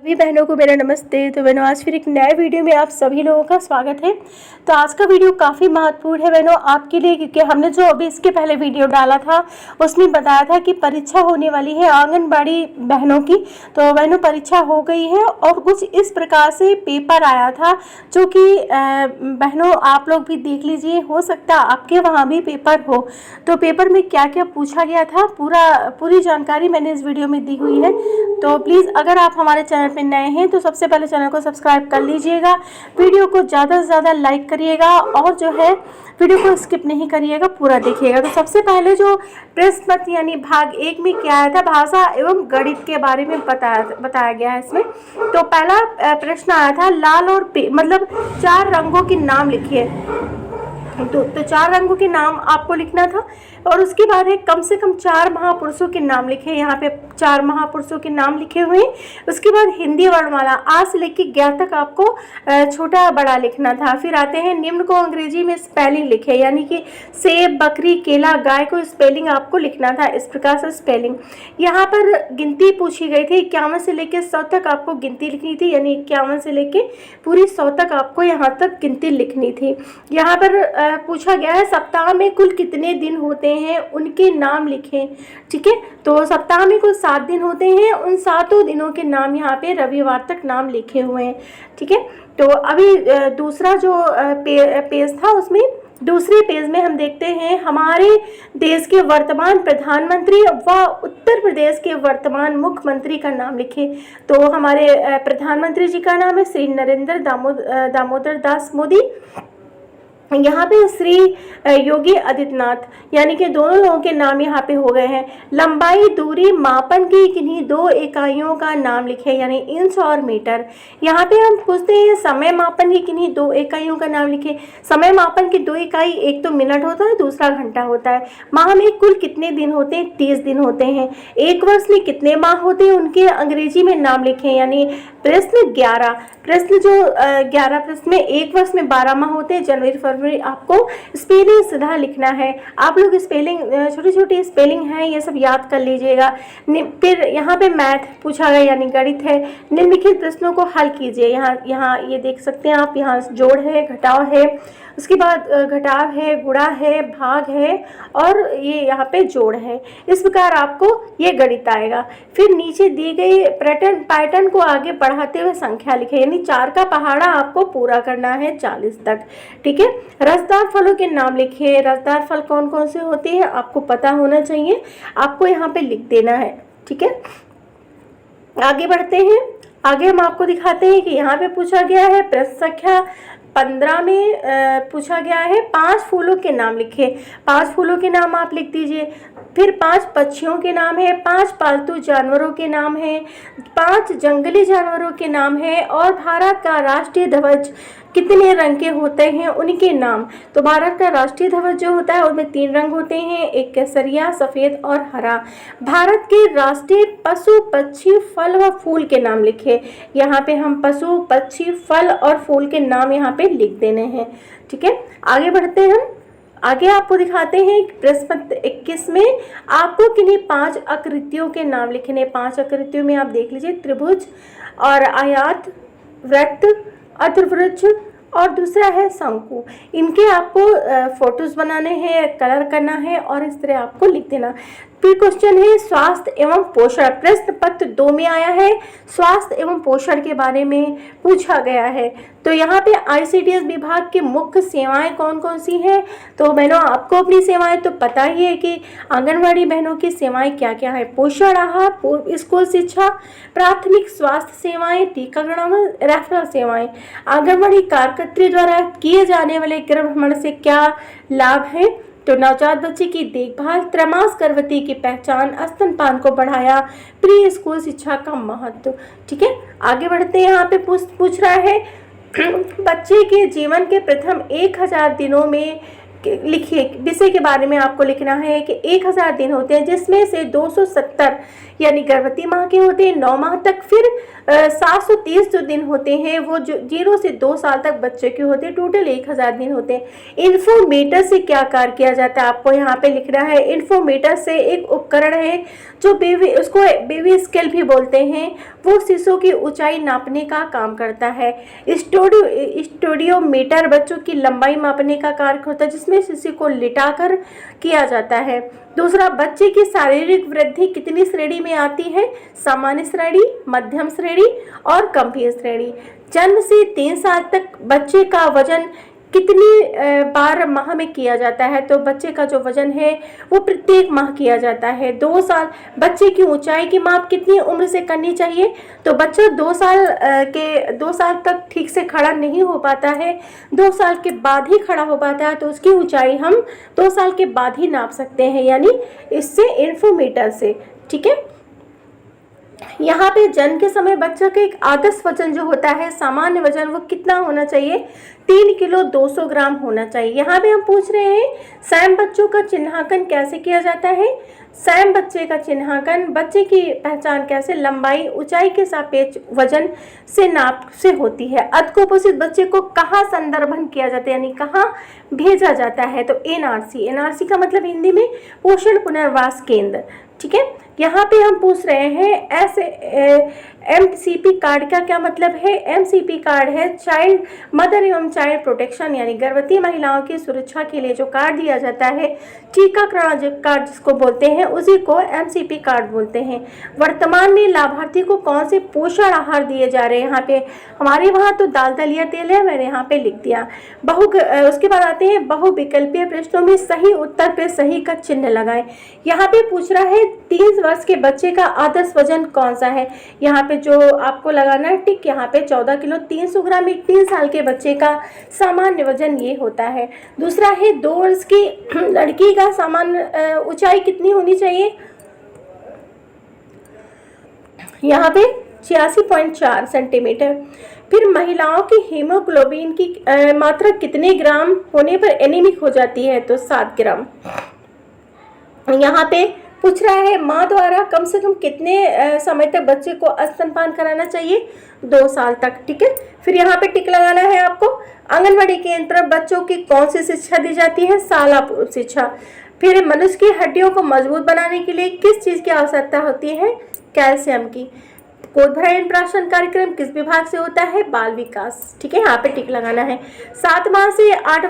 सभी बहनों को मेरा नमस्ते। तो बहनों, आज फिर एक नए वीडियो में आप सभी लोगों का स्वागत है। तो आज का वीडियो काफ़ी महत्वपूर्ण है बहनों आपके लिए, क्योंकि हमने जो अभी इसके पहले वीडियो डाला था उसमें बताया था कि परीक्षा होने वाली है आंगनबाड़ी बहनों की। तो बहनों, परीक्षा हो गई है और कुछ इस प्रकार से पेपर आया था जो कि बहनों आप लोग भी देख लीजिए, हो सकता है आपके वहाँ भी पेपर हो। तो पेपर में क्या क्या पूछा गया था पूरी जानकारी मैंने इस वीडियो में दी हुई है। तो प्लीज़ अगर आप हमारे चैनल पे नए हैं तो सबसे पहले चैनल को सब्सक्राइब कर लीजिएगा, वीडियो को ज़्यादा से ज़्यादा लाइक करिएगा और जो है वीडियो को स्किप नहीं करिएगा, पूरा देखिएगा। तो सबसे पहले जो प्रश्न पत्र यानी भाग 1 में क्या आया था, भाषा एवं गणित के बारे में बताया गया है इसमें। तो पहला प्रश्न आया था लाल और मतलब 4 रंगों के नाम लिखिए। तो 4 रंगों के नाम आपको लिखना था और उसके बाद है कम से कम 4 महापुरुषों के नाम लिखे। यहाँ पे 4 महापुरुषों के नाम लिखे हुए हैं। उसके बाद हिंदी वर्णमाला आ से लेकर 11 तक आपको छोटा बड़ा लिखना था। फिर आते हैं निम्न को अंग्रेजी में स्पेलिंग लिखे, यानी कि सेब, बकरी, केला, गाय को स्पेलिंग आपको लिखना था। इस प्रकार से स्पेलिंग। यहाँ पर गिनती पूछी गई थी, 51 से लेकर 100 तक आपको गिनती लिखनी थी, यानी 51 से लेकर पूरी 100 तक आपको यहाँ तक गिनती लिखनी थी। यहाँ पर पूछा गया है सप्ताह में कुल कितने दिन होते हैं उनके नाम लिखें। ठीक है, तो सप्ताह में कुल 7 दिन होते हैं, उन 7 दिनों के नाम यहाँ पे रविवार तक नाम लिखे हुए हैं। ठीक है, तो अभी दूसरा जो पेज था उसमें दूसरे पेज में हम देखते हैं हमारे देश के वर्तमान प्रधानमंत्री व उत्तर प्रदेश के वर्तमान मुख्यमंत्री का नाम लिखे। तो हमारे प्रधानमंत्री जी का नाम है श्री नरेंद्र दामोदर दास मोदी। यहाँ पे श्री योगी आदित्यनाथ, यानी कि दोनों लोगों के नाम यहाँ पे हो गए हैं। लंबाई दूरी मापन की किन्हीं 2 इकाइयों का नाम लिखे, यानी इंच और मीटर। यहाँ पे हम पूछते हैं समय मापन की किन्हीं 2 इकाइयों का नाम लिखे। समय मापन की 2 इकाई, एक तो मिनट होता है, दूसरा घंटा होता है। माह में कुल कितने दिन होते हैं, 30 दिन होते हैं। एक वर्ष में कितने माह होते हैं उनके अंग्रेजी में नाम लिखें, यानी प्रश्न 11। प्रश्न जो 11 प्रश्न में एक वर्ष में 12 माह होते हैं, जनवरी फरवरी। आपको स्पेलिंग सीधा लिखना है। आप लोग स्पेलिंग छोटी छोटी स्पेलिंग है ये सब याद कर लीजिएगा। फिर यहाँ पे मैथ पूछा गया, यानी गणित है। निम्नलिखित प्रश्नों को हल कीजिए। यहाँ ये देख सकते हैं आप, यहाँ जोड़ है, घटाव है, उसके बाद घटाव है, गुणा है, भाग है और ये यहाँ पे जोड़ है। इस प्रकार आपको ये गणित आएगा। फिर नीचे दी गई पैटर्न को आगे बढ़ाते हुए संख्या लिखे, यानी 4 का पहाड़ा आपको पूरा करना है 40 तक। ठीक है, रसदार फलों के नाम लिखिए। रसदार फल कौन कौन से होते हैं आपको पता होना चाहिए, आपको यहाँ पे लिख देना है। ठीक है, आगे बढ़ते हैं। आगे हम आपको दिखाते हैं कि यहाँ पे पूछा गया है प्रश्न संख्या 15 में पूछा गया है 5 फूलों के नाम लिखे। 5 फूलों के नाम आप लिख दीजिए। फिर 5 पक्षियों के नाम है, 5 पालतू जानवरों के नाम है, 5 जंगली जानवरों के नाम है और भारत का राष्ट्रीय ध्वज कितने रंग के होते हैं उनके नाम। तो भारत का राष्ट्रीय ध्वज जो होता है उसमें 3 रंग होते हैं, एक केसरिया, सफ़ेद और हरा। भारत के राष्ट्रीय पशु, पक्षी, फल व फूल के नाम लिखे। यहाँ पे हम पशु, पक्षी, फल और फूल के नाम यहाँ पे लिख देने हैं। ठीक है, आगे बढ़ते हैं हम। आगे आपको दिखाते हैं प्रश्न पत्र 21 में आपको किन्हीं 5 आकृतियों के नाम लिखने। 5 आकृतियों में आप देख लीजिए, त्रिभुज और आयत, वृत्त, अर्धवृत्त और दूसरा है शंकु। इनके आपको फोटोज बनाने हैं, कलर करना है और इस तरह आपको लिख देना। फिर क्वेश्चन है स्वास्थ्य एवं पोषण। प्रश्न पत्र 2 में आया है, स्वास्थ्य एवं पोषण के बारे में पूछा गया है। तो यहाँ पे ICDS विभाग की मुख्य सेवाएं कौन कौन सी हैं। तो बहनों, आपको अपनी सेवाएं तो पता ही है कि आंगनवाड़ी बहनों की सेवाएं क्या क्या है। पोषण आहार, पूर्व स्कूल शिक्षा, प्राथमिक स्वास्थ्य सेवाएं, टीकाकरण, रेफरल सेवाएं। आंगनवाड़ी कार्यकर्त्री द्वारा किए जाने वाले गृह भ्रमण से क्या लाभ है। तो नवजात बच्चे की देखभाल, त्रैमास गर्भवती की पहचान, स्तनपान को बढ़ाया, प्री स्कूल शिक्षा का महत्व। ठीक है, आगे बढ़ते हैं। यहाँ पे पूछ रहा है बच्चे के जीवन के प्रथम 1000 दिनों में लिखिए, विषय के बारे में आपको लिखना है कि 1000 दिन होते हैं, जिसमें से 270 यानी गर्भवती माह के होते हैं 9 माह तक, फिर 730 जो दिन होते हैं वो जो 0 से 2 साल तक बच्चे के होते हैं, टोटल 1000 दिन होते हैं। इन्फोमीटर से क्या कार्य किया जाता है आपको यहाँ पे लिखना है। इन्फोमीटर से एक उपकरण है जो उसको बेबी स्केल भी बोलते हैं, वो शिशु की ऊंचाई नापने का काम करता है। स्टूडियोमीटर बच्चों की लंबाई मापने का कार्य होता है, जिसमें शिशु को लिटाकर किया जाता है। दूसरा, बच्चे की शारीरिक वृद्धि कितनी श्रेणी में आती है? सामान्य श्रेणी, मध्यम श्रेणी और गंभीर श्रेणी। जन्म से 3 साल तक बच्चे का वजन कितनी बार माह में किया जाता है? तो बच्चे का जो वजन है वो प्रत्येक माह किया जाता है। 2 साल, बच्चे की ऊंचाई की माप कितनी उम्र से करनी चाहिए? तो बच्चा 2 साल तक ठीक से खड़ा नहीं हो पाता है, 2 साल के बाद ही खड़ा हो पाता है, तो उसकी ऊंचाई हम 2 साल के बाद ही नाप सकते हैं, यानी इससे इन्फोमीटर से। ठीक है, यहाँ पे जन्म के समय बच्चा का एक आदर्श वजन जो होता है, सामान्य वजन, वो कितना होना चाहिए? 3 किलो 200 ग्राम होना चाहिए। यहाँ पे हम पूछ रहे हैं सैम बच्चों का चिन्हांकन कैसे किया जाता है? सैम बच्चे का चिन्हांकन, बच्चे की पहचान कैसे? लंबाई, ऊंचाई के सापेक्ष वजन से नाप से होती है। अधकुपोषित बच्चे को कहाँ संदर्भन किया जाता है, यानी कहाँ भेजा जाता है? तो एनआरसी। एनआरसी का मतलब हिंदी में पोषण पुनर्वास केंद्र। ठीक है, यहाँ पे हम पूछ रहे हैं एमसीपी कार्ड का क्या मतलब है? एमसीपी कार्ड है चाइल्ड मदर एवं चाइल्ड प्रोटेक्शन, यानी गर्भवती महिलाओं की सुरक्षा के लिए जो कार्ड दिया जाता है, टीकाकरण कार्ड जिसको बोलते हैं, उसी को एमसीपी कार्ड बोलते हैं। वर्तमान में लाभार्थी को कौन से पोषण आहार दिए जा रहे हैं? यहाँ पे हमारे वहाँ तो दाल दलिया तेल है, मैंने यहाँ पे लिख दिया। उसके बाद आते हैं बहुविकल्पीय प्रश्नों में सही उत्तर पे सही का चिन्ह लगाएं। यहाँ पे पूछ रहा है 3 वर्ष के बच्चे का आदर्श वजन कौन सा है? यहाँ पे जो आपको लगाना है टिक, यहाँ पे 14 किलो 300 ग्राम एक 3 साल के बच्चे का सामान्य वजन ये होता है। दूसरा है 2 वर्ष की लड़की का सामान्य ऊंचाई कितनी होनी चाहिए? यहाँ पे 86.4 सेंटीमीटर। फिर महिलाओं की हीमोग्लोबिन की मात्रा कितने ग्राम होने पर एनीमिक हो जाती है? तो 7 ग्राम। यहाँ पे पूछ रहा है माँ द्वारा कम से कम कितने समय तक बच्चे को स्तनपान कराना चाहिए? 2 साल तक। ठीक है, फिर यहाँ पे टिक लगाना है आपको। आंगनबाड़ी केंद्र पर बच्चों की कौन सी शिक्षा दी जाती है? शाला शिक्षा। फिर मनुष्य की हड्डियों को मजबूत बनाने के लिए किस चीज़ की आवश्यकता होती है? कैल्शियम की। कोदभरायन प्राशन कार्यक्रम किस विभाग से होता है? बाल विकास। ठीक है, यहाँ पे टिक लगाना है। 7 से 8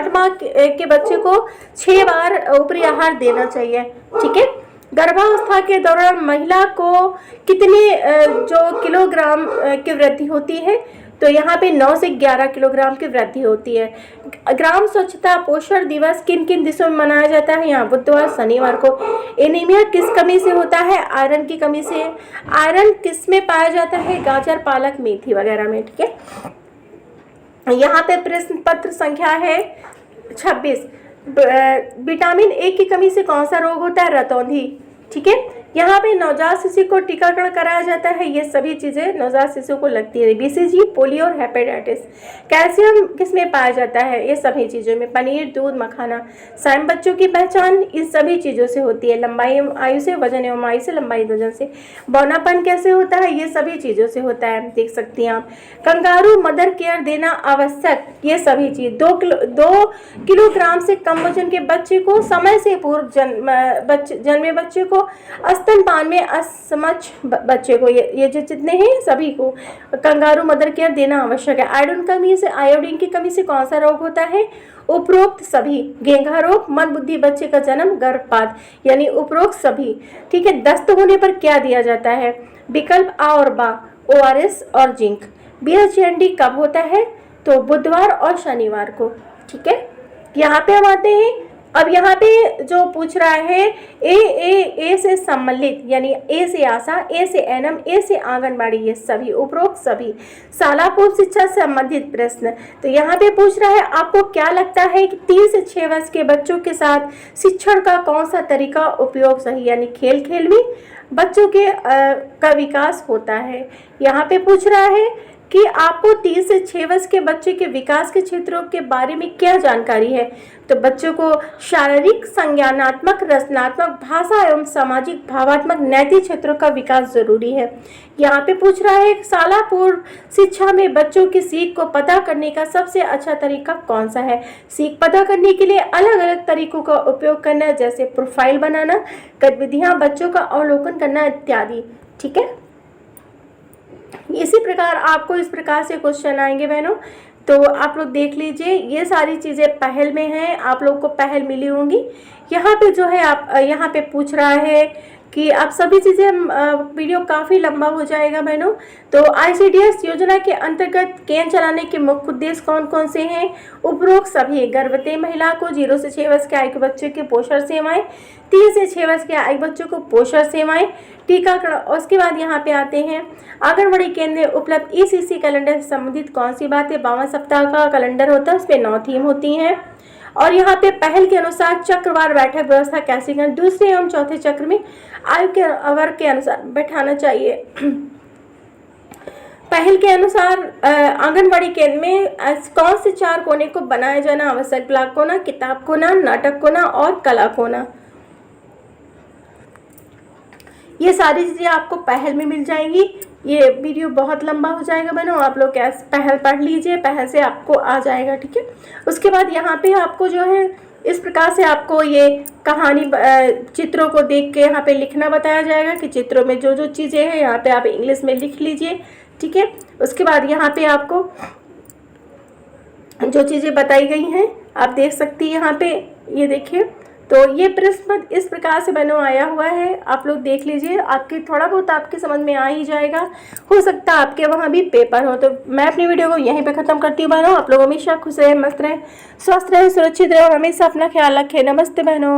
माह के बच्चे को 6 बार ऊपरी आहार देना चाहिए। ठीक है, गर्भावस्था के दौरान महिला को कितने जो किलोग्राम की वृद्धि होती है? तो यहाँ पे 9 से 11 किलोग्राम की वृद्धि होती है। ग्राम स्वच्छता पोषण दिवस किन किन दिनों में मनाया जाता है? यहाँ बुधवार, शनिवार को। एनीमिया किस कमी से होता है? आयरन की कमी से। आयरन किस में पाया जाता है? गाजर, पालक, मेथी वगैरह में। ठीक है, यहाँ पे प्रश्न पत्र संख्या है 26। विटामिन ए की कमी से कौन सा रोग होता है? रतौंधी। ठीक है, यहाँ पे नवजात शिशु को टीकाकरण कराया जाता है। ये सभी चीज़ें नवजात शिशु को लगती है। बीसीजी, पोलियो और हेपेटाइटिस। कैल्शियम किस में पाया जाता है? ये सभी चीज़ों में। पनीर, दूध, मखाना। सैम बच्चों की पहचान इन सभी चीज़ों से होती है। लंबाई एवं आयु से, वजन एवं आयु से, लंबाई वजन से। बौनापन कैसे होता है? ये सभी चीज़ों से होता है, देख सकती हैं आप। कंगारू मदर केयर देना आवश्यक, ये सभी चीज़। 2 किलोग्राम से कम वजन के बच्चे को समय से पूर्व जन्मे बच्चे को स्तनपान में असमक्ष बच्चे को, ये जो जितने हैं सभी को कंगारू मदर केयर देना आवश्यक है। आयोडीन की कमी से कौन सा रोग होता है? उपरोक्त सभी। घेंघा रोग, मंदबुद्धि बच्चे का जन्म, गर्भपात, यानी उपरोक्त सभी। ठीक है, दस्त होने पर क्या दिया जाता है? विकल्प आ और बा, ORS और जिंक। BHND कब होता है? तो बुधवार और शनिवार को। ठीक है, यहाँ पे हम आते हैं। अब यहाँ पे जो पूछ रहा है ए से सम्मिलित, यानी ए से आशा, ए से एनएम, ए से आंगनबाड़ी, ये सभी उपरोक्त सभी। शाला पूर्व शिक्षा से संबंधित प्रश्न। तो यहाँ पे पूछ रहा है आपको क्या लगता है कि 3 से 6 वर्ष के बच्चों के साथ शिक्षण का कौन सा तरीका उपयोग सही, यानी खेल खेल में बच्चों के का विकास होता है। यहाँ पे पूछ रहा है कि आपको 3 से 6 वर्ष के बच्चे के विकास के क्षेत्रों के बारे में क्या जानकारी है। तो बच्चों को शारीरिक, संज्ञानात्मक, रचनात्मक, भाषा एवं सामाजिक, भावात्मक, नैतिक क्षेत्रों का विकास जरूरी है। यहाँ पे पूछ रहा है शाला पूर्व शिक्षा में बच्चों की सीख को पता करने का सबसे अच्छा तरीका कौन सा है। सीख पता करने के लिए अलग अलग तरीकों का उपयोग करना, जैसे प्रोफाइल बनाना, गतिविधियां, बच्चों का अवलोकन करना इत्यादि। ठीक है, इसी प्रकार आपको इस प्रकार से क्वेश्चन आएंगे बहनों, तो आप लोग देख लीजिए। ये सारी चीज़ें पहल में हैं, आप लोग को पहल मिली होंगी। यहाँ पे जो है आप यहाँ पे पूछ रहा है कि आप सभी चीज़ें, वीडियो काफ़ी लंबा हो जाएगा बहनों। तो ICDS योजना के अंतर्गत केंद्र चलाने के मुख्य उद्देश्य कौन कौन से हैं। उपरोक्त सभी गर्भवती महिला को 0 से 6 वर्ष के आयु के बच्चे के पोषण सेवाएं, 3 से 6 वर्ष के आयु बच्चों को पोषण सेवाएं, टीकाकरण। उसके बाद यहाँ पे आते हैं आंगनबाड़ी केंद्र में उपलब्ध ECC कैलेंडर से संबंधित कौन सी बातें। 52 सप्ताह का कैलेंडर होता है, उसमें 9 थीम होती हैं। और यहाँ पे पहल के अनुसार चक्रवार बैठक व्यवस्था कैसे करें। दूसरे एवं चौथे चक्र में आयु के वर्ग के अनुसार बैठाना चाहिए। पहल के अनुसार आंगनबाड़ी केंद्र में कौन से 4 कोने को बनाया जाना आवश्यक। ब्लॉक कोना, किताब कोना, नाटक कोना और कला कोना। ये सारी चीज़ें आपको पहल में मिल जाएंगी। ये वीडियो बहुत लंबा हो जाएगा बहनों, आप लोग कैसे पहल पढ़ लीजिए, पहल से आपको आ जाएगा। ठीक है, उसके बाद यहाँ पे आपको जो है इस प्रकार से आपको ये कहानी चित्रों को देख के यहाँ पे लिखना बताया जाएगा कि चित्रों में जो जो चीज़ें हैं यहाँ पे आप इंग्लिश में लिख लीजिए। ठीक है, उसके बाद यहाँ पे आपको जो चीज़ें बताई गई हैं आप देख सकती हैं यहाँ पे, ये देखिए। तो ये प्रश्न इस प्रकार से बनो आया हुआ है, आप लोग देख लीजिए। आपके थोड़ा बहुत आपके समझ में आ ही जाएगा, हो सकता है आपके वहाँ भी पेपर हो। तो मैं अपनी वीडियो को यहीं पे ख़त्म करती हूँ बहनों। आप लोग हमेशा खुश रहे, मस्त रहे, स्वस्थ रहे, सुरक्षित रहे और हमेशा अपना ख्याल रखें। नमस्ते बहनों।